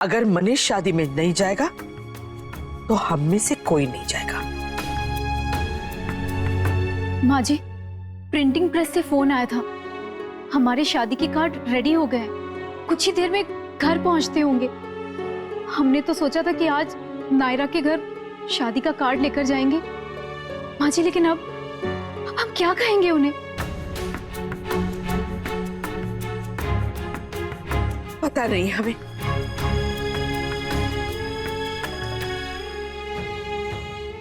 अगर मनीष शादी में नहीं जाएगा तो हम में से कोई नहीं जाएगा। माँ जी, प्रिंटिंग प्रेस से फोन आया था, हमारे शादी के कार्ड रेडी हो गए, कुछ ही देर में घर पहुंचते होंगे। हमने तो सोचा था कि आज नायरा के घर शादी का कार्ड लेकर जाएंगे माँ जी, लेकिन अब हम क्या कहेंगे उन्हें? पता नहीं हमें।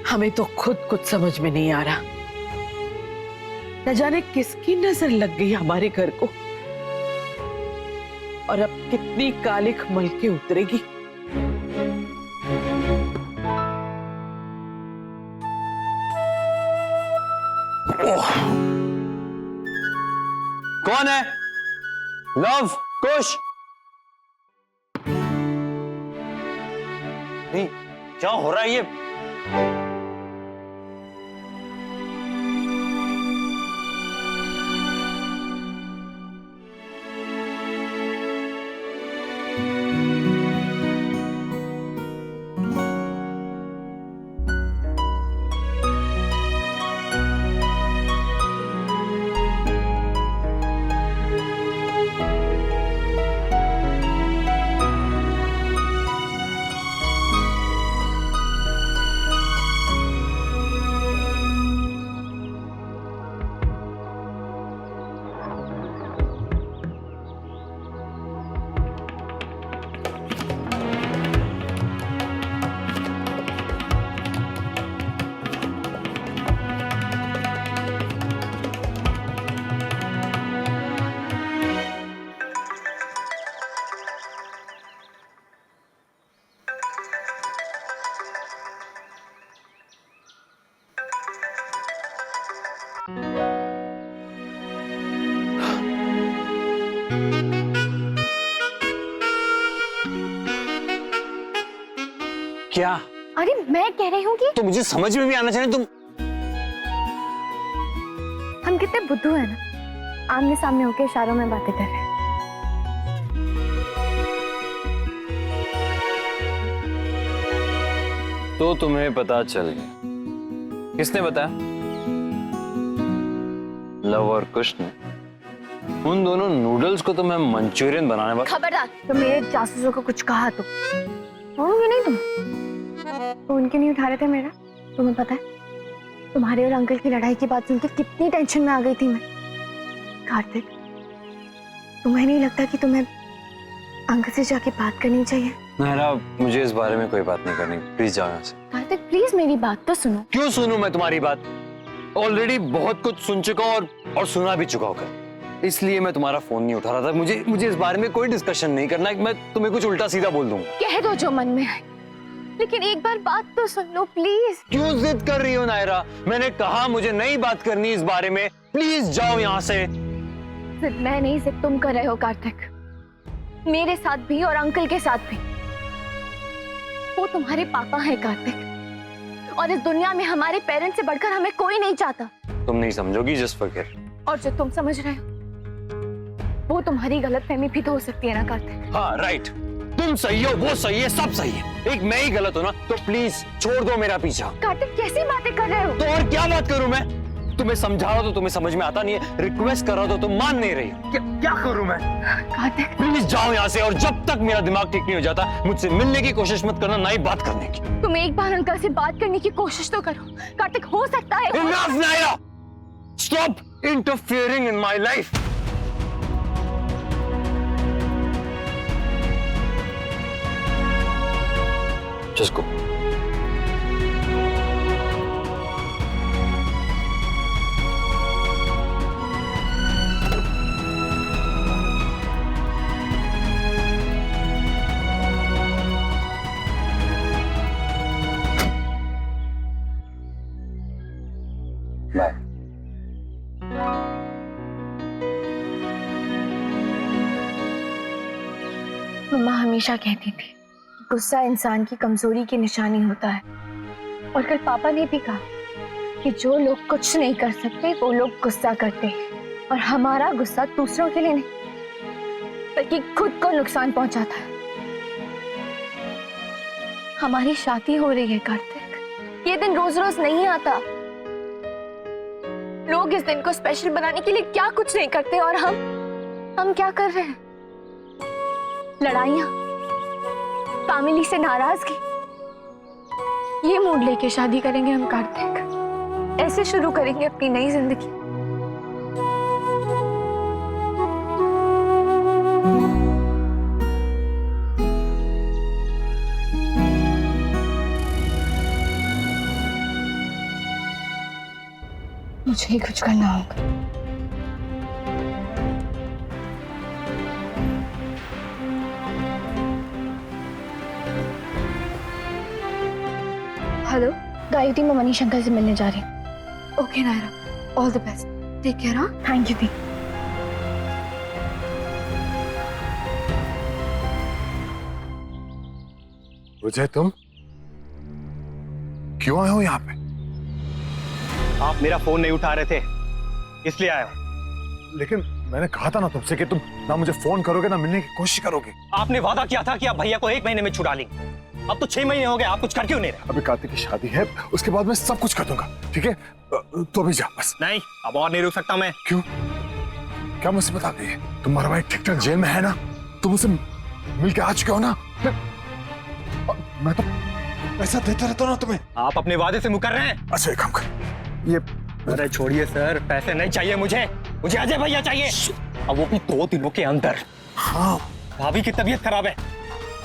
हमें तो खुद कुछ समझ में नहीं आ रहा। न जाने किसकी नजर लग गई हमारे घर को, और अब कितनी कालिख मल के उतरेगी। कौन है? लव? कुश? नहीं, क्या हो रहा है ये? क्या? अरे मैं कह रही हूँ कि तो मुझे समझ में भी आना चाहिए। तुम हम कितने बुद्धू हैं ना, आमने सामने होके इशारों में बातें कर रहे हैं। तो तुम्हें पता चल गया? किसने बताया? लव और कुश ने। उन दोनों नूडल्स को तो मैं मंचूरियन बनाने वाला। खबरदार, तो मेरे जासूसों को कुछ कहा तो छोड़ोगे नहीं तुम। तो उनके नहीं उठा रहे थे मेरा, तुम्हें पता है? तुम्हारे और अंकल की लड़ाई की बात सुनकर कितनी टेंशन में आ गई थी मैं। कार्तिक, तुम्हें नहीं लगता कि तुम्हें अंकल से जाके बात करनी चाहिए? नायरा, मुझे इस बारे में कोई बात नहीं करनी, प्लीज जाओ यहाँ से। कार्तिक प्लीज मेरी बात तो सुनो। क्यों सुनूं मैं तुम्हारी बात? ऑलरेडी बहुत कुछ सुन चुका हूं और सुना भी चुका होकर, इसलिए मैं तुम्हारा फोन नहीं उठा रहा था। मुझे इस बारे में कोई डिस्कशन नहीं करना। मैं तुम्हें कुछ उल्टा सीधा बोल दूंगा। कह दो जो मन में है, लेकिन एक बार बात तो सुन लो प्लीज। क्यों जिद कर रही हो नायरा? मैंने कहा मुझे नहीं बात करनी इस बारे में, प्लीज जाओ यहाँ से। जिद मैं नहीं, जिद तुम कर रहे हो कार्तिक, मेरे साथ भी और अंकल के साथ भी। वो तुम्हारे पापा हैं कार्तिक, और इस दुनिया में हमारे पेरेंट्स से बढ़कर हमें कोई नहीं चाहता। तुम नहीं समझोगी, जस्ट फॉरगेट। और जो तुम समझ रहे हो वो तुम्हारी गलतफहमी भी तो हो सकती है ना कार्तिक? हाँ राइट, तुम सही हो, वो सही है, सब सही है, एक मैं ही गलत हूं ना। तो प्लीज छोड़ दो मेरा पीछा। कार्तिक कैसी बातें कर रहे हो? तो और क्या बात करूं मैं? तुम्हें समझा रहा तो तुम्हें समझ में आता नहीं है, रिक्वेस्ट कर रहा तो तुम मान नहीं रही हो। क्या करूं मैं? कार्तिक प्लीज जाओ यहाँ से, और जब तक मेरा दिमाग ठीक नहीं हो जाता मुझसे मिलने की कोशिश मत करना, ना ही बात करने की। तुम एक बार अंकल से बात करने की कोशिश तो करो कार्तिक, हो सकता है। Enough, Naira! Stop interfering in my life. Just go. Bye. मम्मा हमेशा कहती थी गुस्सा इंसान की कमजोरी की निशानी होता है, और कल पापा ने भी कहा कि जो लोग कुछ नहीं कर सकते वो लोग गुस्सा करते हैं, और हमारा गुस्सा दूसरों के लिए नहीं बल्कि खुद को नुकसान पहुंचाता है। हमारी शादी हो रही है कार्तिक। ये दिन रोज रोज नहीं आता। लोग इस दिन को स्पेशल बनाने के लिए क्या कुछ नहीं करते, और हम क्या कर रहे हैं? लड़ाइयां, फैमिली से नाराजगी, ये मूड लेके शादी करेंगे हम कार्तिक। ऐसे शुरू करेंगे अपनी नई जिंदगी। मुझे ही कुछ करना होगा। हेलो, गायत्री, मैं मनीष अंकल से मिलने जा रही हूँ। Okay Naira, all the best, take care. हाँ, थैंक यू दी। विजय, तुम क्यों आए हो यहाँ पे? आप मेरा फोन नहीं उठा रहे थे, इसलिए आया हूं। लेकिन मैंने कहा था ना तुमसे कि तुम ना मुझे फोन करोगे ना मिलने की कोशिश करोगे। आपने वादा किया था कि आप भैया को 1 महीने में छुड़ा लेंगे। अब तो 6 महीने हो गए, आप कुछ कर क्यों नहीं रहे? अभी कार्तिक की शादी है, उसके बाद मैं सब कुछ कर दूंगा, ठीक है? तो अभी जा बस। नहीं, अब और नहीं रुक सकता मैं। क्यों? क्या मुसीबत आ गई है? तुम्हारा भाई ठीक ठाक जेल में है ना? तुम उसे मिल के आ चुके हो ना? मैं तो पैसा देता रहता हूँ ना तुम्हें। आप अपने वादे से मुकर रहे हैं। अच्छा, एक काम कर, ये अरे छोड़िए सर, पैसे नहीं चाहिए मुझे अजय भैया चाहिए, अब वो भी 2 दिनों के अंदर। हाँ, भाभी की तबीयत खराब है,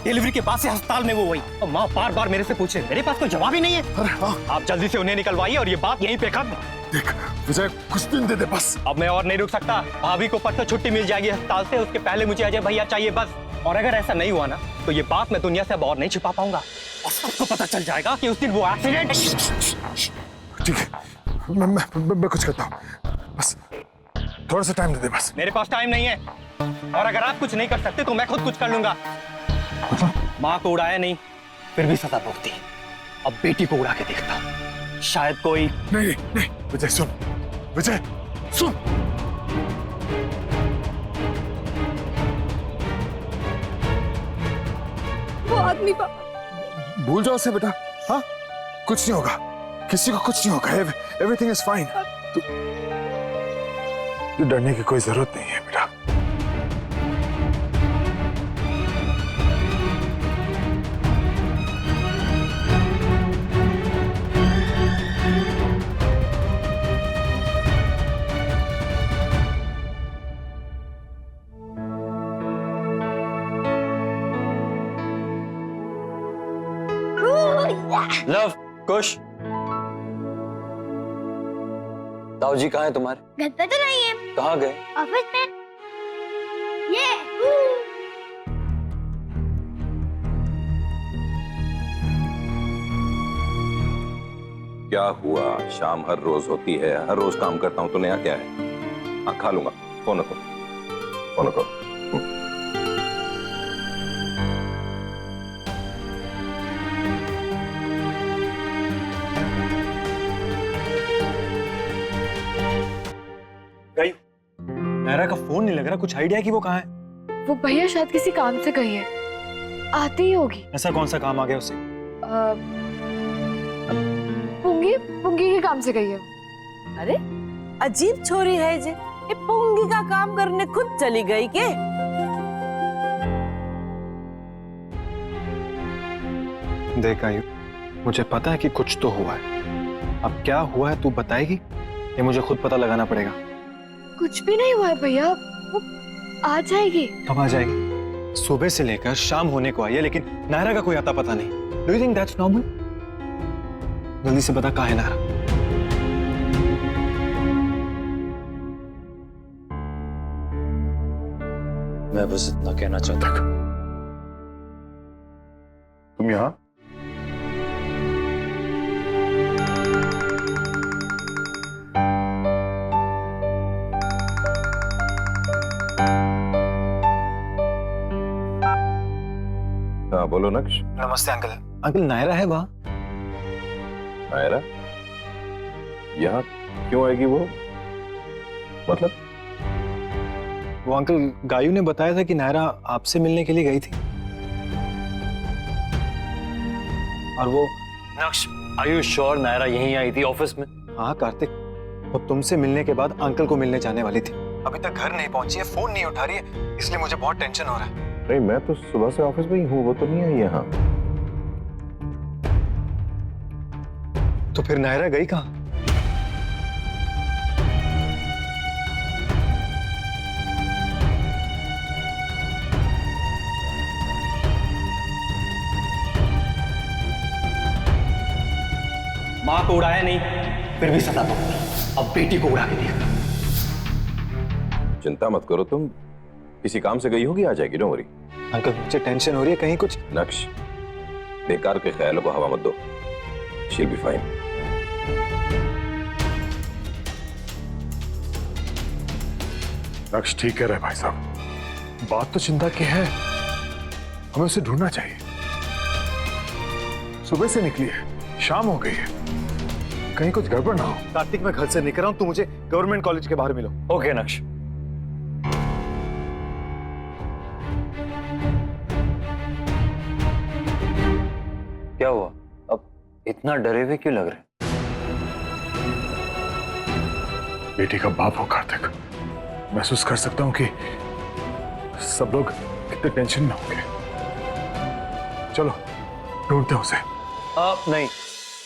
डिलीवरी के बाद से अस्पताल में वो वही, और माँ बार बार मेरे से पूछे, मेरे पास कोई जवाब ही नहीं है। अरे हाँ, आप जल्दी से उन्हें निकलवाइए और ये बात यहीं पे खत्म। देख विजय, कुछ दिन दे दे बस। अब मैं और नहीं रुक सकता। भाभी को परसों छुट्टी मिल जाएगी अस्पताल से, उसके पहले मुझे अजय भैया चाहिए बस। और अगर ऐसा नहीं हुआ ना तो ये बात मैं दुनिया से अब और नहीं छिपा पाऊंगा, और सबको पता चल जाएगा कि उस दिन वो एक्सीडेंट। ठीक है, मैं कुछ करता हूँ, बस थोड़ा सा टाइम दे दे बस। मेरे पास टाइम नहीं है, और अगर आप कुछ नहीं कर सकते तो मैं खुद कुछ कर लूंगा। माँ को उड़ाया नहीं, फिर भी सजा भुगती, अब बेटी को उड़ा के देखता हूँ, शायद कोई। नहीं नहीं, विजय सुन, विजय सुन। वो आदमी भूल जाओ उसे बेटा। हाँ, कुछ नहीं होगा, किसी को कुछ नहीं होगा, एवरीथिंग इज फाइन। तू डरने की कोई जरूरत नहीं है बेटा। लव, कुश, ताऊ जी कहाँ है तुम्हारे? घर पे तो नहीं है, कहाँ गए? ऑफिस में। ये क्या हुआ? शाम हर रोज होती है, हर रोज काम करता हूँ तो नया क्या है? हाँ, खा लूंगा, फोन रखो, फोन रखो। नायरा का फोन नहीं लग रहा, कुछ आइडिया है कि वो कहाँ है? वो भैया शायद किसी काम से गई है, आती ही होगी। ऐसा कौन सा काम आ गया उससे? पुंगी पुंगी के काम से गई है। अरे अजीब छोरी है जे, ये पुंगी का काम करने खुद चली गई के? देख आयु, मुझे पता है कि कुछ तो हुआ है, अब क्या हुआ है तू बताएगी? ये मुझे खुद पता लगाना पड़ेगा। कुछ भी नहीं हुआ है भैया, वो आ जाएगी। कब आ जाएगी? सुबह से लेकर शाम होने को आई है, लेकिन नायरा का कोई आता पता नहीं। Do you think that's normal? जल्दी से बता कहाँ है नायरा? मैं बस इतना कहना चाहता हूँ। तुम यहाँ? हाँ बोलो नक्श। नमस्ते अंकल। अंकल नायरा है वहाँ? नायरा यहाँ क्यों आएगी वो? मतलब? वो अंकल गायू ने बताया था कि नायरा आपसे मिलने के लिए गई थी। और वो नक्श, आर यू श्योर नायरा यहीं आई थी ऑफिस में? हाँ कार्तिक, वो तुमसे मिलने के बाद अंकल को मिलने जाने वाली थी। अभी तक घर नहीं पहुंची है, फोन नहीं उठा रही है, इसलिए मुझे बहुत टेंशन हो रहा है। नहीं, मैं तो सुबह से ऑफिस में ही हूँ, वो तो नहीं आई यहाँ। तो फिर नायरा गई कहाँ? माँ को उड़ाया नहीं, फिर भी सता दो। अब बेटी को उड़ा के देख। चिंता मत करो तुम, किसी काम से गई होगी, आ जाएगी, डोंट वरी। अंकल मुझे टेंशन हो रही है, कहीं कुछ। नक्श, बेकार के ख्यालों को हवा मत दो, शी विल बी फाइन। लक्ष्य ठीक कह रहे भाई साहब, बात तो चिंता की है, हमें उसे ढूंढना चाहिए। सुबह से निकली है, शाम हो गई है, कहीं कुछ गड़बड़ ना हो। कार्तिक मैं घर से निकल रहा हूँ, तू मुझे गवर्नमेंट कॉलेज के बाहर मिलो। ओके नक्श। क्या हुआ? अब इतना डरे हुए क्यों लग रहे? बेटी का बाप हो कार्तिक, महसूस कर सकता हूं कि सब लोग कितने टेंशन में होंगे। चलो ढूंढते हैं उसे। नहीं,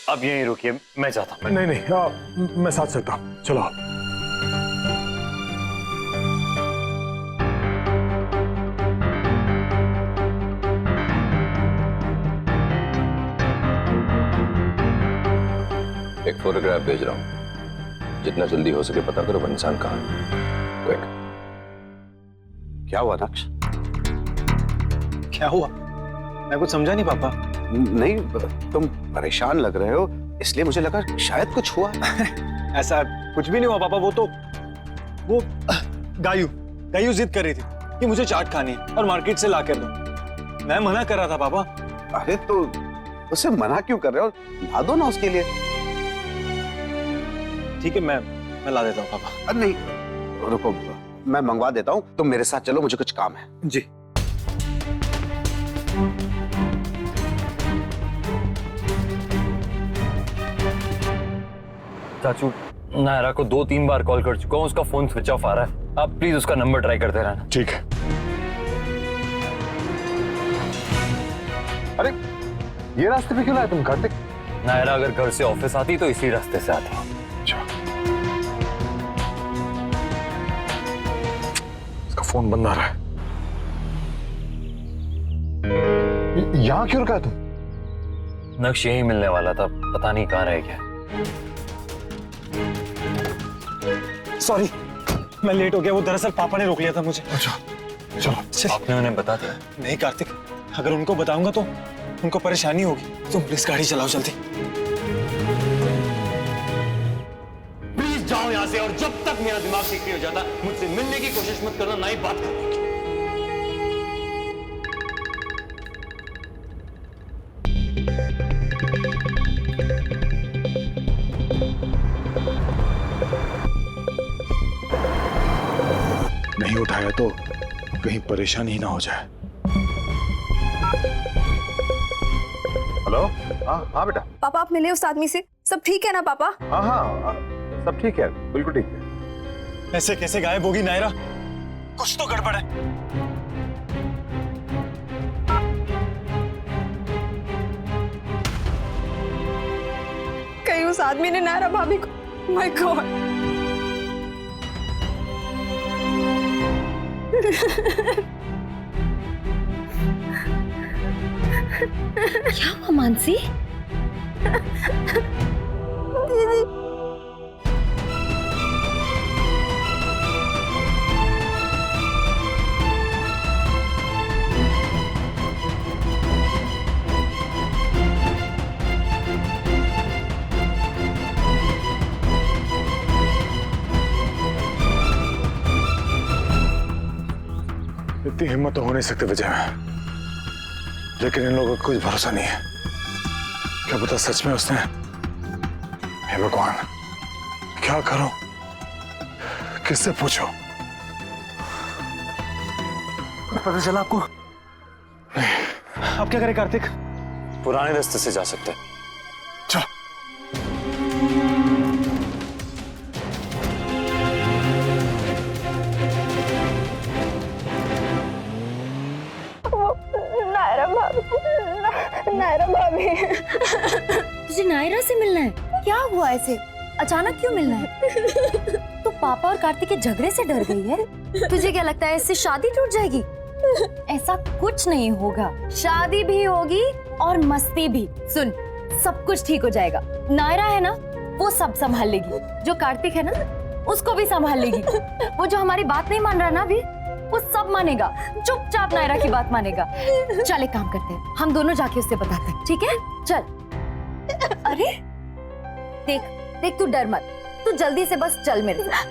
अब यहीं रुकिए, मैं जाता हूँ। नहीं नहीं, मैं साथ चलता हूं, चलो आप। एक फोटोग्राफ भेज रहा हूँ, जितना जल्दी हो सके पता करो वो इंसान कहाँ है। क्विक। क्या हुआ नक्श? क्या हुआ? मैं कुछ समझा नहीं पापा। नहीं, तुम परेशान लग रहे हो, इसलिए मुझे लगा शायद कुछ हुआ। ऐसा कुछ भी नहीं हुआ पापा। वो गायू जिद कर रही थी कि मुझे चाट खानी है और मार्केट से ला कर दो। मैं मना कर रहा था पापा। अरे तो उसे मना क्यों कर रहे हो? ला दो ना उसके लिए। ठीक है, मैं ला देता हूँ पापा। अरे नहीं, रुको, मैं मंगवा देता हूँ, तुम मेरे साथ चलो, मुझे कुछ काम है। जी। चाचू, नायरा को 2-3 बार कॉल कर चुका हूँ, उसका फोन स्विच ऑफ आ रहा है। आप प्लीज उसका नंबर ट्राई करते रहना। ठीक है। अरे ये रास्ते पे क्यों लाए तुम कार्तिक? नायरा अगर घर से ऑफिस आती तो इसी रास्ते से आती। अच्छा, इसका फोन बंद आ रहा है। यहां क्यों रुका है तुम? नक्श यही मिलने वाला था, पता नहीं कहाँ रह गया। सॉरी, मैं लेट हो गया। वो दरअसल पापा ने रोक लिया था मुझे। अच्छा चलो। आपने उन्हें बता दिया? नहीं कार्तिक, अगर उनको बताऊंगा तो उनको परेशानी होगी। तुम प्लीज गाड़ी चलाओ जल्दी। प्लीज जाओ यहाँ से, और जब तक मेरा दिमाग ठीक नहीं हो जाता मुझसे मिलने की कोशिश मत करना, ना ही बात करने की। नहीं उठाया तो कहीं परेशानी ही ना हो जाए। हेलो। हाँ बेटा। पापा आप मिले उस आदमी से? सब ठीक है ना पापा? हाँ, सब ठीक है, बिल्कुल ठीक है। ऐसे कैसे गायब होगी नायरा? कुछ तो गड़बड़ है। कहीं उस आदमी ने नायरा भाभी को। My God. क्या हुआ मानसी? दीदी इतनी हिम्मत तो हो नहीं सकती विजय में, लेकिन इन लोगों का कुछ भरोसा नहीं है। क्या पता सच में उसने। हे भगवान, क्या करूं, किससे पूछूं? पता चला आपको? आप क्या करें कार्तिक? पुराने रास्ते से जा सकते हैं। चलो। नायरा भाभी तुझे नायरा से मिलना है? क्या हुआ ऐसे? अचानक क्यों मिलना है? तू पापा और कार्तिक के झगड़े से डर गई है? तुझे क्या लगता है इससे शादी टूट जाएगी? ऐसा कुछ नहीं होगा। शादी भी होगी और मस्ती भी। सुन, सब कुछ ठीक हो जाएगा। नायरा है ना, वो सब संभाल लेगी। जो कार्तिक है ना, उसको भी संभाल लेगी। वो जो हमारी बात नहीं मान रहा ना अभी, वो सब मानेगा। चुपचाप नायरा की बात मानेगा। चल एक काम करते हैं, हम दोनों जाके उससे बताते हैं, ठीक है? चल। अरे देख देख, तू डर मत, तू जल्दी से बस चल मेरे साथ।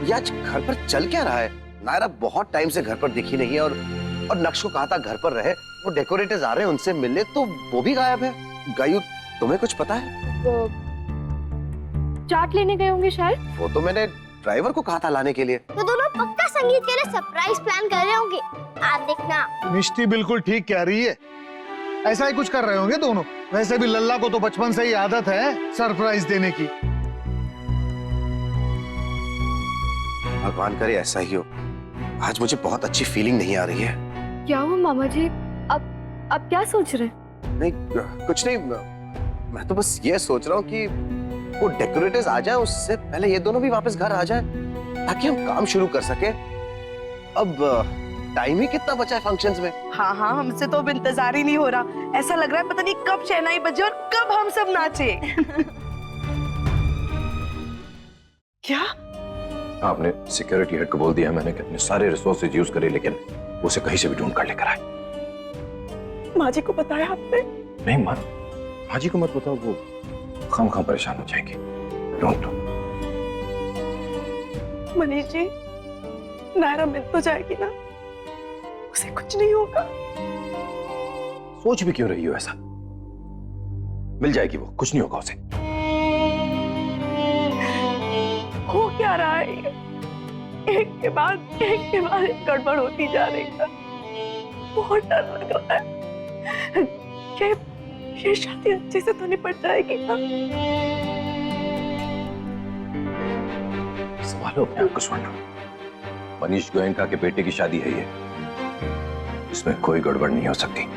ये आज घर पर चल क्या रहा है? नायरा बहुत टाइम से घर पर दिखी नहीं है और नक्श को कहा था घर पर रहे। वो डेकोरेटर्स आ रहे हैं उनसे मिलने, तो वो भी गायब है। गायू, तुम्हें कुछ पता है? चाट लेने गए होंगे शायद। वो तो मैंने ड्राइवर को कहा था लाने के लिए। तो दोनों पक्का संगीत के लिए सरप्राइज प्लान कर रहे होंगे। आप देखना। मिष्टी बिल्कुल ठीक कह रही है, ऐसा ही कुछ कर रहे होंगे दोनों। वैसे भी लल्ला को तो बचपन से ही आदत है सरप्राइज देने की। भगवान करे ऐसा ही हो। आज मुझे बहुत अच्छी फीलिंग नहीं आ रही है। क्या हुआ मामा जी? अब क्या सोच रहे हैं? नहीं कुछ नहीं, मैं तो बस ये सोच रहा हूँ कि वो डेकोरेटर्स आ जाए उससे पहले ये दोनों भी वापस घर आ जाए, ताकि हम काम शुरू कर सके। अब टाइम ही कितना बचा है फंक्शंस में। हाँ हाँ, हमसे तो अब इंतजार ही नहीं हो रहा। ऐसा लग रहा है पता नहीं कब शहनाई बजे और कब हम सब नाचे। क्या? आपने सिक्योरिटी हेड को बोल दिया मैंने कि अपने सारे रिसोर्सेज यूज करे, लेकिन उसे कहीं से भी ढूंढ कर लेकर आए। माँ जी को बताया आपने? नहीं माँ, माँ जी को मत बताओ, वो खामखाम परेशान हो जाएगी। डोंट। मनीष जी, नायरा मिल तो जाएगी ना? उसे कुछ नहीं होगा? सोच भी क्यों रही हो ऐसा? मिल जाएगी वो, कुछ नहीं होगा उसे। हो क्या रहा है? एक के बाद एक गड़बड़ होती जा रही है। बहुत डर लग रहा है। ये शादी अच्छे से तो निपट जाएगी ना? संभालो अपने आप को स्वर्ण। मनीष गोयनका के बेटे की शादी है ये, इसमें कोई गड़बड़ नहीं हो सकती।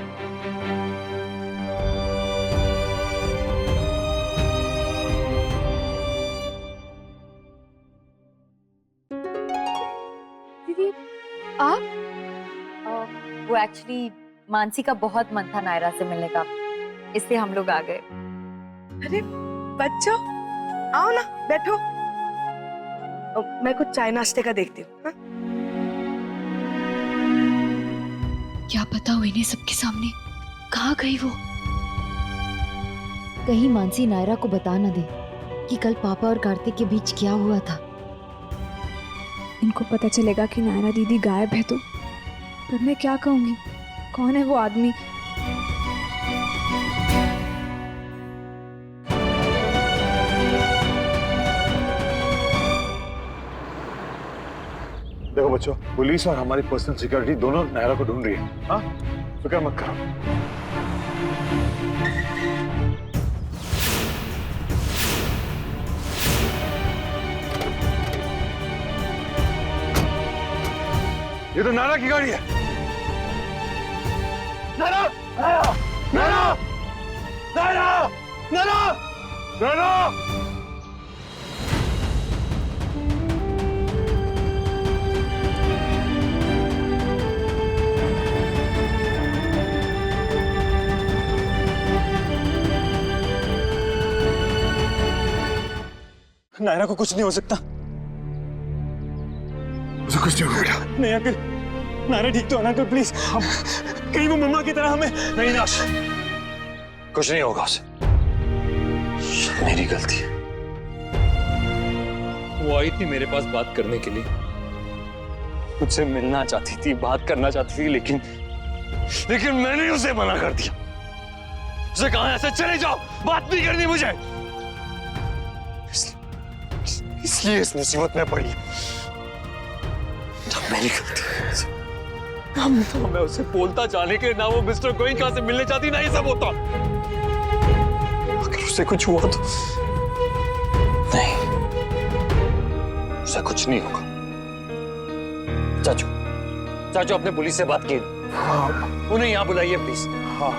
आप? वो एक्चुअली मानसी का बहुत मन था नायरा से मिलने का, इसलिए हम लोग आ गए। अरे बच्चों, आओ ना, बैठो। मैं कुछ चाय नाश्ते का देखती हूँ। हाँ? क्या पता हो इन्हें सबके सामने कहाँ गई वो? कहीं मानसी नायरा को बता न दे कि कल पापा और कार्तिक के बीच क्या हुआ था। इनको पता चलेगा कि नायरा दीदी गायब है तो फिर मैं क्या कहूंगी? कौन है वो आदमी? देखो बच्चों, पुलिस और हमारी पर्सनल सिक्योरिटी दोनों नायरा को ढूंढ रही है। हाँ, फिक्र मत करो। ये तो नायरा की गाड़ी है। नायरा! नायरा! नायरा! नायरा! नायरा! नायरा! नायरा को कुछ नहीं हो सकता। उसे कुछ नहीं होगा बेटा। नहीं अंकल, नायरा ठीक तो है ना अंकल? प्लीज, कहीं वो मम्मा की तरह हमें। नहीं नाश, कुछ नहीं होगा उसे। मेरी गलती है, वो आई थी मेरे पास बात करने के लिए, मुझसे मिलना चाहती थी, बात करना चाहती थी, लेकिन मैंने उसे मना कर दिया। उसे कहा ऐसे चले जाओ, बात नहीं करनी मुझे। इसलिए इस मुसीबत में पड़ी। तब मेरी गलती है। तो मैं उसे बोलता जाने के, ना वो मिस्टर गोयनका से मिलने चाहती, ना ये सब होता। अगर उसे कुछ हुआ तो नहीं, उसे कुछ नहीं होगा। चाचू अपने पुलिस से बात की। हाँ। उन्हें यहाँ बुलाइए प्लीज। हाँ,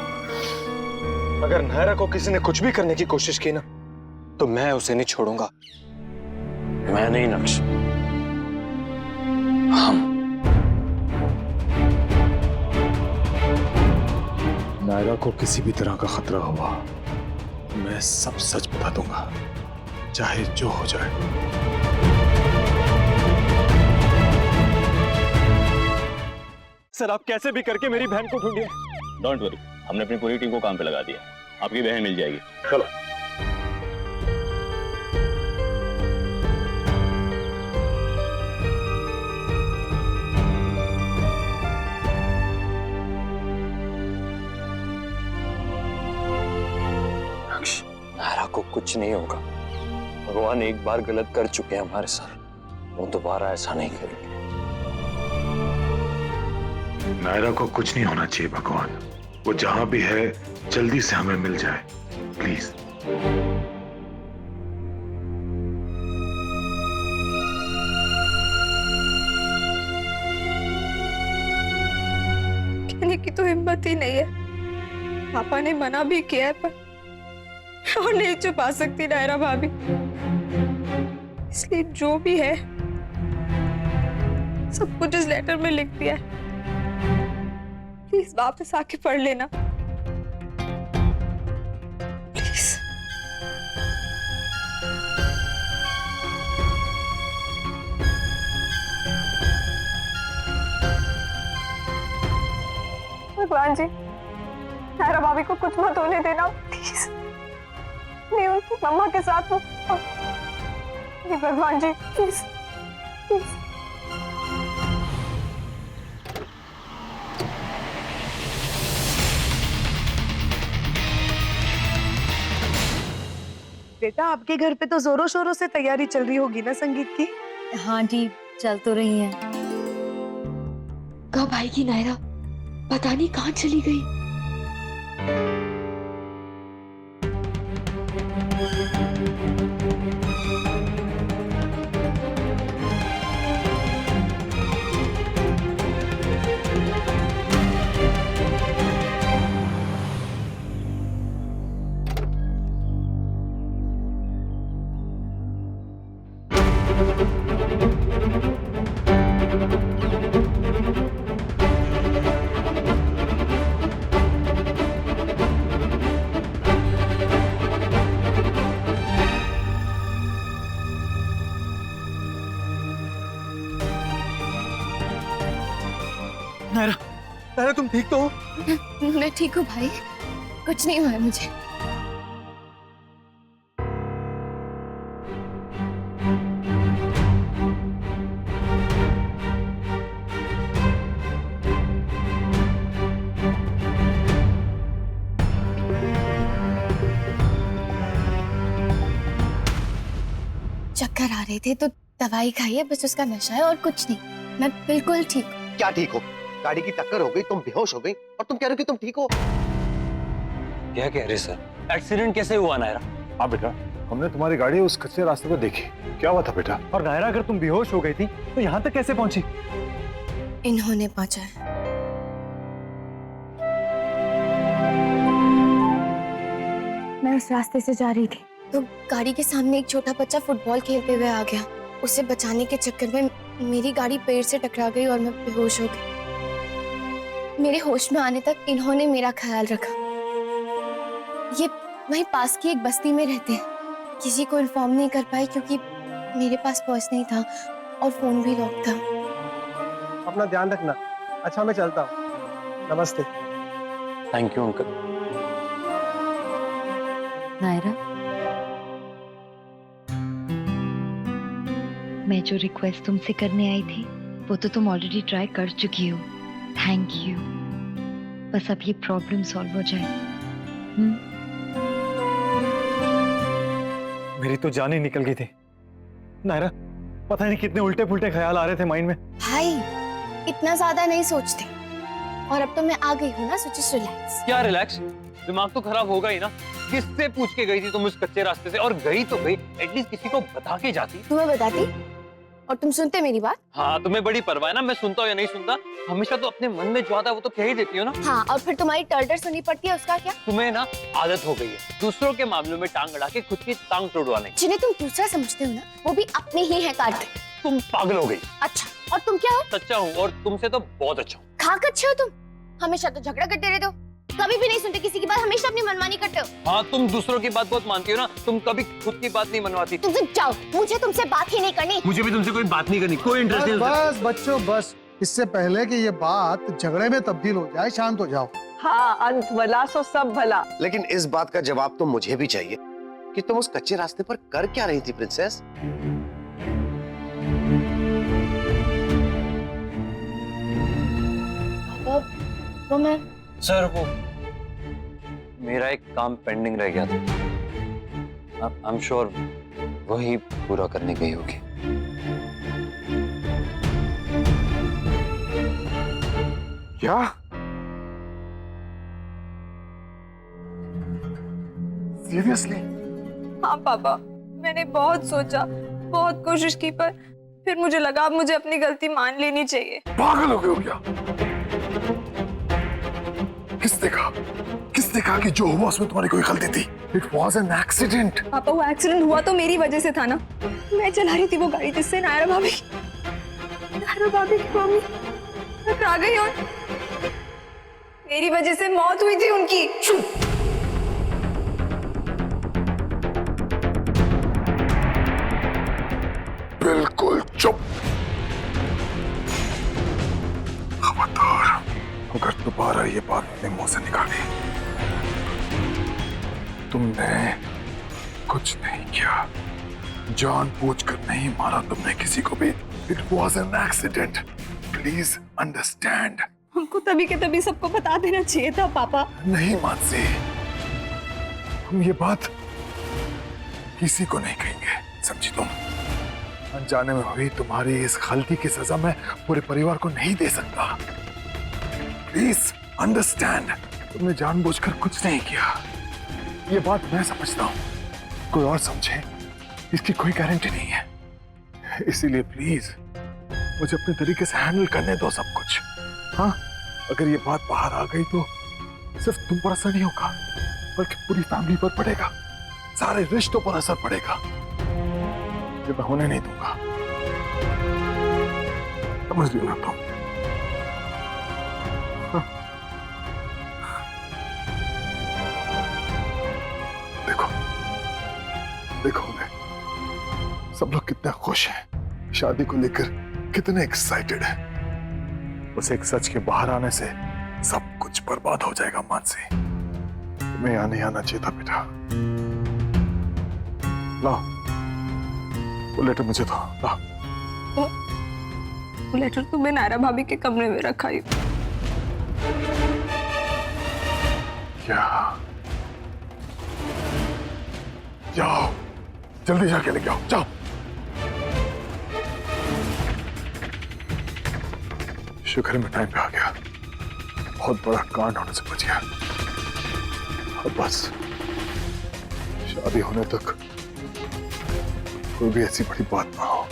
अगर नायरा को किसी ने कुछ भी करने की कोशिश की ना, तो मैं उसे नहीं छोड़ूंगा। मैं नहीं नक्श, हम। नायरा को किसी भी तरह का खतरा हुआ, मैं सब सच बता दूंगा, चाहे जो हो जाए। सर आप कैसे भी करके मेरी बहन को ढूंढिए। डोंट वरी, हमने अपनी पूरी टीम को काम पे लगा दिया। आपकी बहन मिल जाएगी। चलो। नायरा को कुछ नहीं होगा। भगवान एक बार गलत कर चुके हैं हमारे साथ, वो दोबारा ऐसा नहीं करेंगे। नायरा को कुछ नहीं होना चाहिए भगवान। वो जहां भी है जल्दी से हमें मिल जाए प्लीज। कहने की तो हिम्मत ही नहीं है। पापा ने मना भी किया है, पर और नहीं छुपा सकती नायरा भाभी। इसलिए जो भी है सब कुछ इस लेटर में लिख दिया है। प्लीज वापस आके पढ़ लेना प्लीज। भगवान जी, नायरा भाभी को कुछ मत होने देना प्लीज। नहीं उनकी मम्मा के साथ वो। नहीं भगवान जी प्लीज प्लीज। बेटा आपके घर पे तो जोरों शोरों से तैयारी चल रही होगी ना संगीत की? हाँ जी, चल तो रही है। कब आएगी नायरा? पता नहीं कहाँ चली गई। नायरा, नायरा तुम ठीक तो हो? मैं ठीक हूँ भाई, कुछ नहीं हुआ है मुझे। चक्कर आ रहे थे तो दवाई खाई है, बस उसका नशा है और कुछ नहीं। मैं बिल्कुल ठीक हूँ। क्या ठीक हो? गाड़ी की टक्कर हो गई, तुम बेहोश हो गई और तुम कह रहे हो कि तुम ठीक हो? क्या कह रहे सर? एक्सीडेंट कैसे हुआ नायरा? हाँ बेटा, हमने तुम्हारी गाड़ी उस कच्चे रास्ते पर देखी। क्या हुआ था बेटा? और नायरा अगर तुम बेहोश हो गई थी तो यहाँ तक कैसे पहुंची? इन्होंने पहुंचा है। मैं उस रास्ते से जा रही थी तो गाड़ी के सामने एक छोटा बच्चा फुटबॉल खेलते हुए आ गया। उसे बचाने के चक्कर में मेरी गाड़ी पेड़ से टकरा गई और मैं बेहोश हो गई। मेरे होश में आने तक इन्होंने मेरा ख्याल रखा। ये वहीं पास की एक बस्ती में रहते हैं। किसी को इन्फॉर्म नहीं कर पाए क्योंकि मेरे पास पर्स नहीं था और फोन भी लॉक था। अपना ध्यान रखना। अच्छा मैं चलता हूँ। नमस्ते। Thank you uncle. नायरा, मैं जो रिक्वेस्ट तुमसे करने आई थी वो तो तुम ऑलरेडी ट्राई कर चुकी हो। Thank you. बस अब ये प्रॉब्लम सॉल्व हो जाए। मेरी तो जान ही निकल गई थी नायरा। पता नहीं कितने उल्टे पुल्टे ख्याल आ रहे थे माइंड में। भाई इतना ज्यादा नहीं सोचते, और अब तो मैं आ गई हूँ ना, सो जस्ट रिलैक्स। क्या रिलैक्स? दिमाग तो खराब होगा ही ना। किससे पूछ के गई थी तुम उस कच्चे रास्ते से? और गई तो गई, एटलीस्ट किसी को बता के जाती। तुम्हें बताती और तुम सुनते मेरी बात? हाँ, तुम्हें बड़ी परवाह है ना मैं सुनता हूँ या नहीं सुनता। हमेशा तो अपने मन में जो आता है वो तो कह ही देती हो ना। हाँ, और फिर तुम्हारी टर्टर सुननी पड़ती है, उसका क्या? तुम्हें ना आदत हो गई है दूसरों के मामलों में टांग अड़ा के खुद की टांग तोड़वाने की। जिन्हें तुम दूसरा समझते हो ना, वो भी अपने ही है कार्तिक। तुम पागल हो गई। अच्छा, और तुम क्या हो? सच्चा हूँ, और तुमसे तो बहुत अच्छा हूँ। खाक अच्छे हो तुम, हमेशा तो झगड़ा करते रहते हो, कभी भी नहीं सुनते किसी की बात, हमेशा अपनी मनमानी करते हो। हाँ, तुम दूसरों की बात बहुत मानती हो ना, तुम कभी खुद की बात नहीं मनवाती। तुम जाओ, मुझे तुमसे बात ही नहीं करनी। मुझे भी तुमसे कोई बात नहीं करनी, कोई इंटरेस्ट नहीं। बस बच्चों बस, इससे पहले कि ये बात झगड़े में तब्दील हो जाए, शांत हो जाओ। हाँ, अंत भला सो सब भला। लेकिन इस बात का जवाब तो मुझे भी चाहिए कि तुम उस कच्चे रास्ते पर कर क्या रही थी प्रिंसेस? वो मैं सर, वो मेरा एक काम पेंडिंग रह गया था। आई एम श्योर वही पूरा करने गई होगी। क्या? सीरियसली? हाँ पापा, मैंने बहुत सोचा, बहुत कोशिश की, पर फिर मुझे लगा अब मुझे अपनी गलती मान लेनी चाहिए। पागल हो गए हो क्या? किसने कहा कि जो हुआ उसमें तुम्हारी कोई गलती थी? It was an accident. पापा, वो एक्सीडेंट हुआ तो मेरी वजह से था ना। मैं चला रही थी वो गाड़ी जिससे नायरा भाभी की मम्मी टकरा गई और मेरी वजह से मौत हुई थी उनकी। बिल्कुल चुप। खबरदार, अगर दोबारा ये बात अपने मुंह से निकाली। तुमने कुछ नहीं किया, जानबूझकर नहीं मारा तुमने किसी को भी। It was an accident, please understand. हमको तभी के तभी सबको बता देना चाहिए था पापा। नहीं मानसी, हम ये बात किसी को नहीं कहेंगे, समझी तुम? अनजाने में हुई तुम्हारी इस गलती की सजा मैं पूरे परिवार को नहीं दे सकता। प्लीज अंडरस्टैंड, तुमने जानबूझकर कुछ नहीं किया। ये बात मैं समझता हूँ, कोई और समझे इसकी कोई गारंटी नहीं है। इसीलिए प्लीज मुझे अपने तरीके से हैंडल करने दो सब कुछ। हाँ, अगर ये बात बाहर आ गई तो सिर्फ तुम पर असर नहीं होगा, बल्कि पूरी फैमिली पर पड़ेगा, सारे रिश्तों पर असर पड़ेगा। ये मैं होने नहीं दूंगा, समझ लिया तुम? देखो उन्हें, सब लोग कितने खुश हैं, शादी को लेकर कितने एक्साइटेड हैं। बस एक सच के बाहर आने से सब कुछ बर्बाद हो जाएगा। मानसी, तुम्हें यहाँ नहीं आना चाहिए था बेटा। लाओ वो लेटर मुझे दो, लाओ। वो लेटर तो मैं नायरा भाभी के कमरे में रखा ही। क्या? जाओ जल्दी जाके लेके आओ, जाओ। शुक्र है मैं टाइम पे आ गया, बहुत बड़ा कांड होने से बच गया। अब बस शादी होने तक कोई भी ऐसी बड़ी बात ना हो।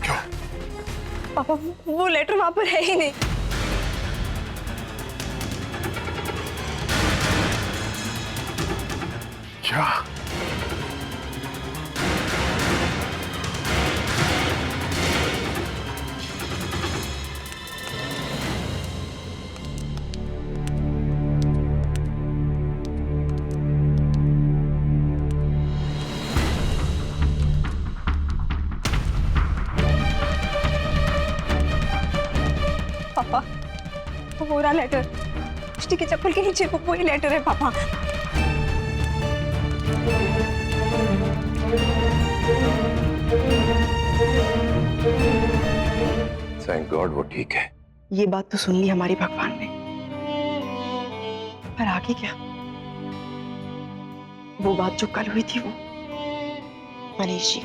क्यों? पापा, वो लेटर वहां पर है ही नहीं। क्या? पापा, वो रहा लेटर, स्टी की चप्पल के नीचे वही लेटर है पापा। थैंक गॉड वो ठीक है। ये बात तो सुन ली हमारी भगवान ने, पर आगे क्या? वो बात जो कल हुई थी वो। मनीष जी,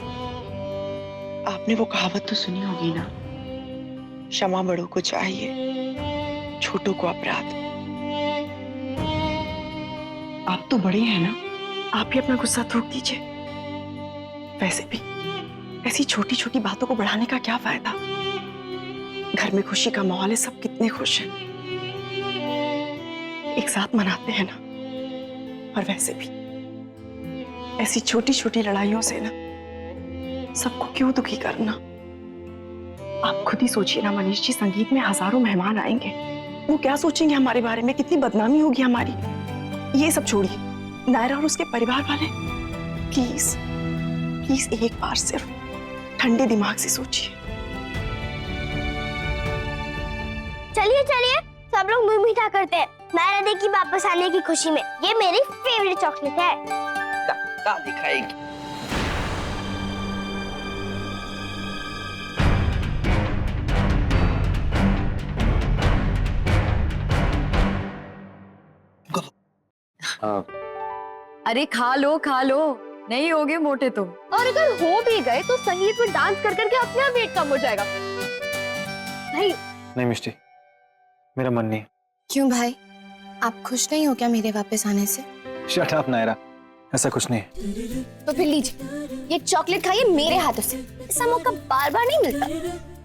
आपने वो कहावत तो सुनी होगी ना, क्षमा बड़ों को चाहिए, छोटों को अपराध। आप तो बड़े हैं ना, आप ही अपना गुस्सा थोक दीजिए। वैसे भी ऐसी छोटी छोटी बातों को बढ़ाने का क्या फायदा? घर में खुशी का माहौल है, सब कितने खुश हैं, एक साथ मनाते हैं ना। और वैसे भी ऐसी छोटी छोटी लड़ाइयों से ना सबको क्यों दुखी करना? आप खुद ही सोचिए ना मनीष जी, संगीत में हजारों मेहमान आएंगे, वो क्या सोचेंगे हमारे बारे में, कितनी बदनामी होगी हमारी। ये सब छोड़िए, नायरा और उसके परिवार वाले, प्लीज प्लीज एक बार सिर्फ ठंडे दिमाग से सोचिए। चलिए चलिए, सब लोग मुंह मीठा करते हैं नायरा दी की वापस आने की खुशी में। ये मेरी फेवरेट चॉकलेट है। क्या दिखाएगी? अरे खा लो, नहीं होगे मोटे तुम। और अगर हो भी गए तो संगीत में डांस कर करके अपने आप वेट कम हो जाएगा। भाई नहीं मिष्टी, मेरा मन नहीं। क्यों भाई, आप खुश नहीं हो क्या मेरे वापस आने से? शट अप नायरा, ऐसा कुछ नहीं है। तो फिर लीजिए, ये चॉकलेट खाइए मेरे हाथों से, ऐसा मौका बार बार नहीं मिलता।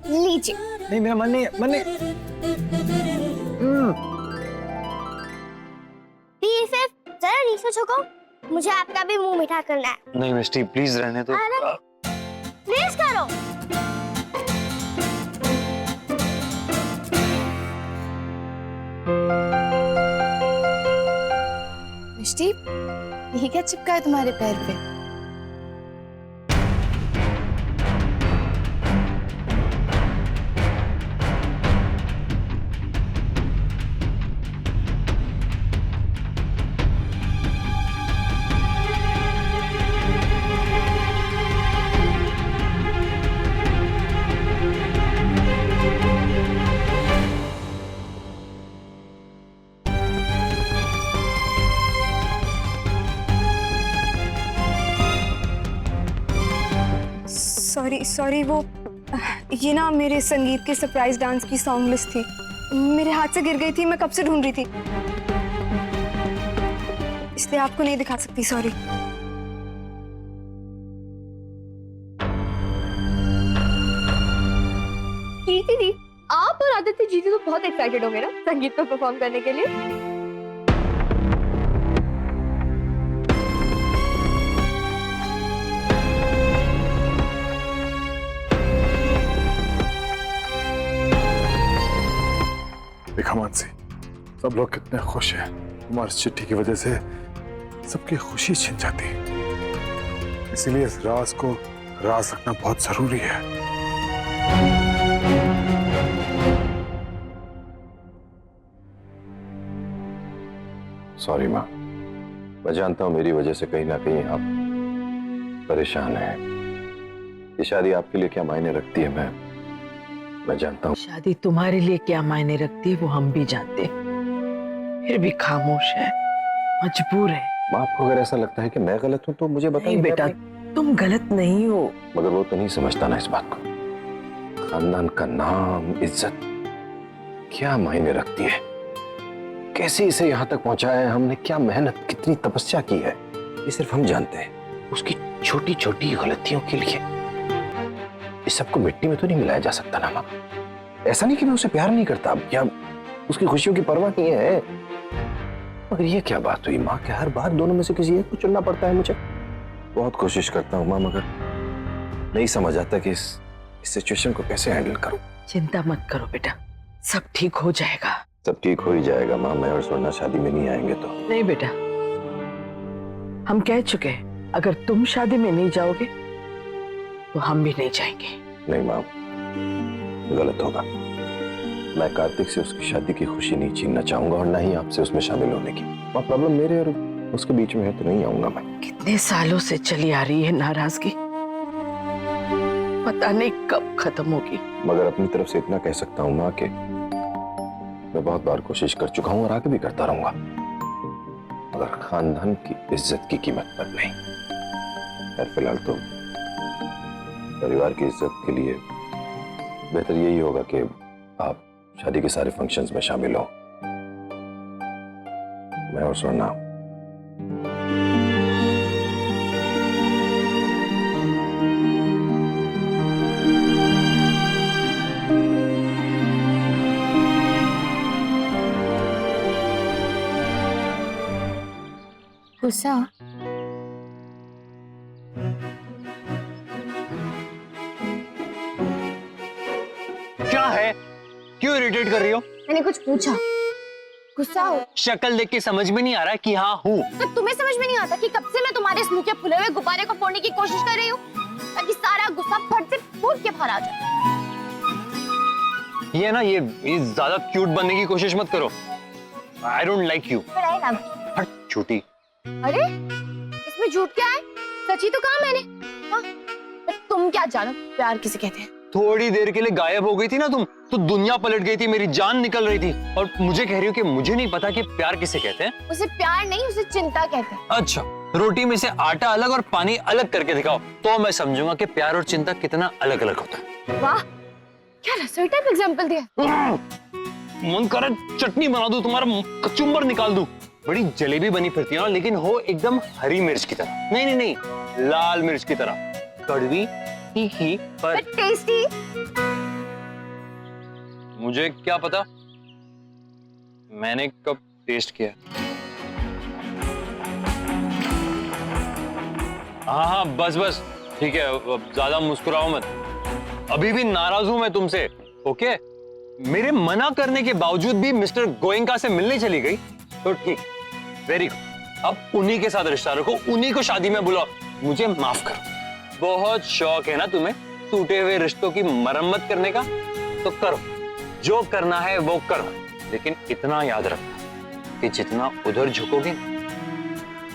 लीजिए। नहीं मेरा मन नहीं है, मन नहीं। प्लीज जरा नीचे झुको, मुझे आपका भी मुंह मीठा करना है। नहीं मिष्टी प्लीज रहने दो। प्लीज करो। मिष्टी, ये क्या चिपका है तुम्हारे पैर पे? सॉरी वो ये ना मेरे संगीत के सरप्राइज डांस की सॉन्ग लिस्ट थी, मेरे हाथ से गिर गई थी, मैं कब से ढूंढ रही थी, इसलिए आपको नहीं दिखा सकती, सॉरी। दीदी, आप और आदित्य जी तो बहुत एक्साइटेड होंगे ना संगीत में परफॉर्म करने के लिए? देखा मानसी, सब लोग कितने खुश हैं। तुम्हारी चिट्ठी की वजह से सबकी खुशी छिन जाती है, इसीलिए इस राज को राज रखना बहुत जरूरी है। सॉरी माँ, मैं जानता हूँ मेरी वजह से कहीं ना कहीं आप परेशान हैं। ये शादी आपके लिए क्या मायने रखती है मैं जानता हूँ। शादी तुम्हारे लिए क्या मायने रखती है वो हम भी जानते हैं, फिर भी खामोश है, मजबूर है। माँ, आपको अगर ऐसा लगता है कि मैं गलत हूँ तो मुझे बताइए। नहीं बेटा, तुम गलत नहीं हो। मगर वो तो नहीं समझता ना इस बात को। खानदान का नाम, इज्जत क्या मायने रखती है, कैसे इसे यहाँ तक पहुंचाया है हमने, क्या मेहनत, कितनी तपस्या की है, ये सिर्फ हम जानते हैं। उसकी छोटी छोटी गलतियों के लिए इस सबको मिट्टी में तो नहीं मिलाया जा सकता ना माँ। ऐसा नहीं कि मैं उसे प्यार नहीं करता या उसकी खुशियों की परवाह नहीं है, मगर ये क्या बात हुई माँ कि हर बार दोनों में से किसी एक को चुनना पड़ता है मुझे। बहुत कोशिश करता हूँ माँ, मगर नहीं समझ आता कि इस सिचुएशन को कैसे हैंडल करूँ। चिंता मत करो बेटा, सब ठीक हो जाएगा। सब ठीक हो ही जाएगा माँ, मैं और स्वर्णा शादी में नहीं आएंगे तो। नहीं बेटा, हम कह चुके हैं अगर तुम शादी में नहीं जाओगे तो हम भी नहीं जाएंगे। नहीं माँ, गलत होगा। मैं कार्तिक से उसकी शादी की खुशी नहीं छीनना चाहूंगा और ना ही आपसे उसमें शामिल होने की। माँ, प्रॉब्लम मेरे और उसके बीच में है तो नहीं आऊंगा मैं। कितने सालों से चली आ रही है नाराजगी, पता पता नहीं कब खत्म होगी। मगर अपनी तरफ से इतना कह सकता हूँ माँ कि मैं बहुत बार कोशिश कर चुका हूँ और आगे भी करता रहूंगा, मगर खानदान की इज्जत की कीमत पर नहीं। खैर फिलहाल तो परिवार की इज्जत के लिए बेहतर यही होगा कि आप शादी के सारे फंक्शंस में शामिल हो। मैं और स्वर्णा गुस्सा क्या है? क्यों इरिटेट कर रही हो? मैंने कुछ पूछा, गुस्सा हो? शक्ल देख के समझ में नहीं आ रहा कि हाँ हूँ। तो तुम्हें समझ में नहीं आता कि कब से मैं तुम्हारे इस मुंह के फुले हुए गुब्बारे को फोड़ने की कोशिश कर रही हूँ ताकि सारा गुस्सा फट से फूट के बाहर आ जाए। ये ना ये ज्यादा क्यूट बनने की कोशिश मत करो। I don't like you। हट झूठी। अरे इसमें झूठ क्या है? सच ही तो कहा मैंने। हाँ? तुम क्या जानो प्यार किसे कहते हैं? थोड़ी देर के लिए गायब हो गई थी ना तुम, तो दुनिया पलट गई थी, मेरी जान निकल रही थी, और मुझे कह रही हो कि मुझे नहीं पता कि प्यार किसे कहते हैं। उसे प्यार नहीं, उसे चिंता कहते हैं। अच्छा, रोटी में से आटा अलग और पानी अलग करके दिखाओ तो मैं समझूंगा कि प्यार और चिंता कितना अलग अलग होता है। वाह, क्या रसोई टाइप एग्जांपल दिया। मन कर चटनी बना दूं, तुम्हारा कचुम्बर निकाल दूं। बड़ी जलेबी बनी फिरती है ना, लेकिन हो एकदम हरी मिर्च की तरह। नहीं नहीं नहीं, लाल मिर्च की तरह, कड़वी तीखी पर टेस्टी। मुझे क्या पता मैंने कब टेस्ट किया। हाँ हाँ बस बस ठीक है, ज्यादा मुस्कुराओ मत। अभी भी नाराज हूं मैं तुमसे। ओके, मेरे मना करने के बावजूद भी मिस्टर गोयंका से मिलने चली गई तो ठीक, वेरी गुड। अब उन्हीं के साथ रिश्ता रखो, उन्हीं को शादी में बुलाओ, मुझे माफ करो। बहुत शौक है ना तुम्हें टूटे हुए रिश्तों की मरम्मत करने का, तो करो, जो करना है वो करो, लेकिन इतना याद रखना कि जितना उधर झुकोगे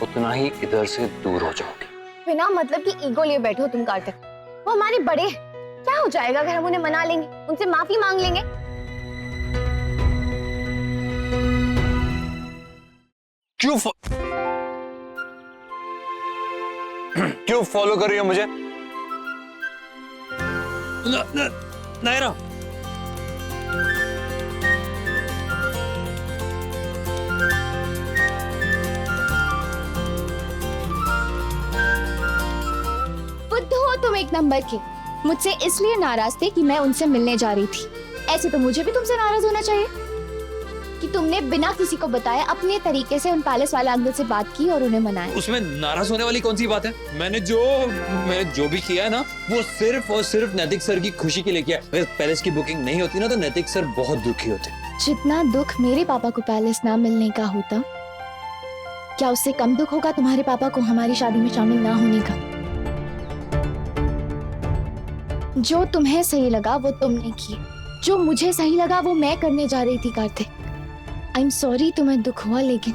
उतना ही इधर से दूर हो जाओगे। बिना मतलब की ईगो लिए बैठे हो तुम कार्तिक। वो हमारे बड़े हैं, क्या हो जाएगा अगर हम उन्हें मना लेंगे, उनसे माफी मांग लेंगे। क्यों फॉलो कर रही हो मुझे? नायरा, बुद्ध हो तुम एक नंबर के। मुझसे इसलिए नाराज थे कि मैं उनसे मिलने जा रही थी। ऐसे तो मुझे भी तुमसे नाराज होना चाहिए कि तुमने बिना किसी को बताए अपने तरीके से उन पैलेस वाले अंकल से बात की और उन्हें मनाया। उसमें नाराज होने वाली कौन सी बात है? मैंने जो भी किया है ना, वो सिर्फ और सिर्फ नैतिक सर की खुशी के लिए किया। अगर पैलेस की बुकिंग नहीं होती ना तो नैतिक सर बहुत दुखी होते। जितना दुख मेरे पापा को पैलेस ना मिलने का होता, क्या उससे कम दुख होगा तुम्हारे पापा को हमारी शादी में शामिल ना होने का? जो तुम्हें सही लगा वो तुमने किया, जो मुझे सही लगा वो मैं करने जा रही थी कार्तिक। आई एम सॉरी तुम्हें दुख हुआ, लेकिन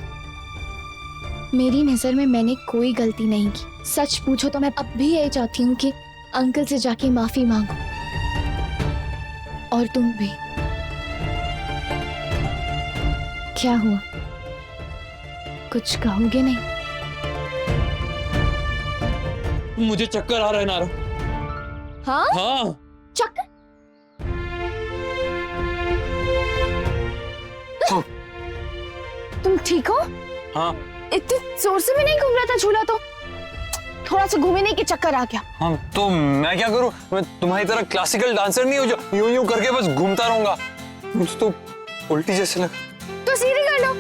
मेरी नजर में मैंने कोई गलती नहीं की। सच पूछो तो मैं अब भी यही चाहती हूँ कि अंकल से जाके माफी मांगो, और तुम भी। क्या हुआ, कुछ कहोगे नहीं? मुझे चक्कर आ रहा है नारा। हाँ हाँ, चक्कर? तुम ठीक हो? हाँ इतनी जोर से भी नहीं घूम रहा था झूला, तो थोड़ा सा घूमे नहीं कि चक्कर आ गया। हाँ, तो मैं क्या करूं? मैं तुम्हारी तरह क्लासिकल डांसर नहीं हो जो यूं यूं करके बस घूमता रहूंगा। मुझे तो उल्टी जैसे लगा। तो सीधी कर लो।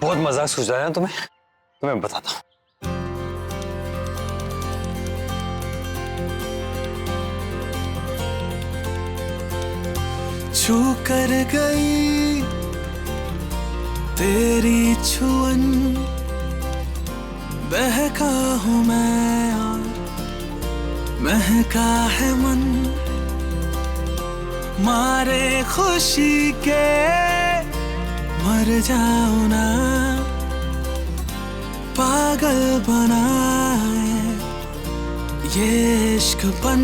बहुत मजाक सूझ रहा है ना तुम्हें बताता हूँ। छू कर गई तेरी छुअन, बहका हूँ मैं और महका है मन, मारे खुशी के मर जाऊं ना, पागल बनाए ये इश्कपन।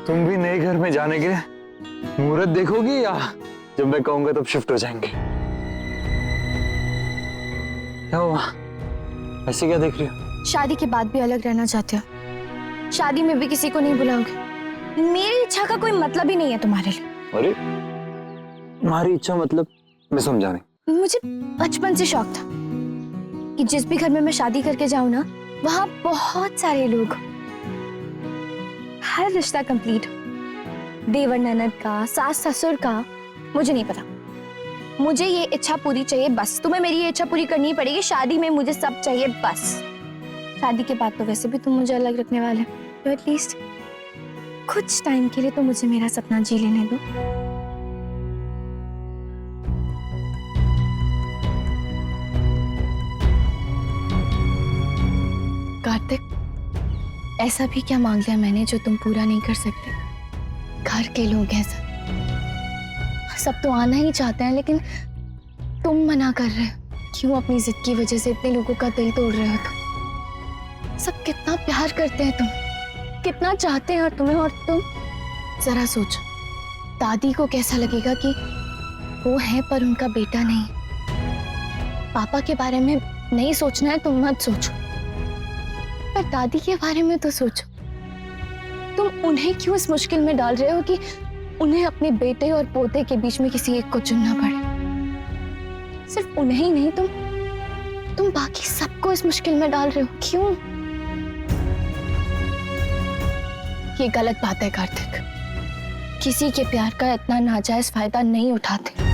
तुम भी नए घर में जाने के मुहूर्त देखोगी या जब मैं कहूंगा तब शिफ्ट हो जाएंगे? क्या हुआ, ऐसे क्या देख रही हो? शादी के बाद भी अलग रहना चाहते हो? शादी में भी किसी को नहीं बुलाओगे? मेरी इच्छा का कोई मतलब ही नहीं है तुम्हारे लिए। अरे तुम्हारी इच्छा मतलब मैं समझा नहीं। मुझे बचपन से शौक था कि जिस भी घर में मैं शादी करके जाऊं ना, वहां बहुत सारे लोग हो, हर रिश्ता कंप्लीट हो, देवर ननद का, सास ससुर का, मुझे नहीं पता। मुझे ये इच्छा पूरी चाहिए बस। तुम्हें मेरी ये इच्छा पूरी करनी पड़ेगी। शादी में मुझे सब चाहिए बस। शादी के बाद तो वैसे भी तुम मुझे अलग रखने वाले हो, तो एटलीस्ट कुछ टाइम के लिए तो मुझे मेरा सपना जी लेने दो। कार्तिक, ऐसा भी क्या मांग लिया मैंने जो तुम पूरा नहीं कर सकते? घर के लोग हैं सब तो आना ही चाहते हैं, लेकिन तुम मना कर रहे हो। क्यों अपनी जिद की वजह से इतने लोगों का दिल तोड़ रहे हो तुम? सब कितना प्यार करते हैं तुम्हें, कितना चाहते हैं तुम्हें, और तुम जरा सोचो दादी को कैसा लगेगा कि वो है पर उनका बेटा नहीं। पापा के बारे में नहीं सोचना है तुम मत सोचो, पर दादी के बारे में तो सोचो। तुम उन्हें क्यों इस मुश्किल में डाल रहे हो कि उन्हें अपने बेटे और पोते के बीच में किसी एक को चुनना पड़े? सिर्फ उन्हें ही नहीं, तुम बाकी सबको इस मुश्किल में डाल रहे हो। क्यों? ये गलत बात है कार्तिक। किसी के प्यार का इतना नाजायज फायदा नहीं उठाते।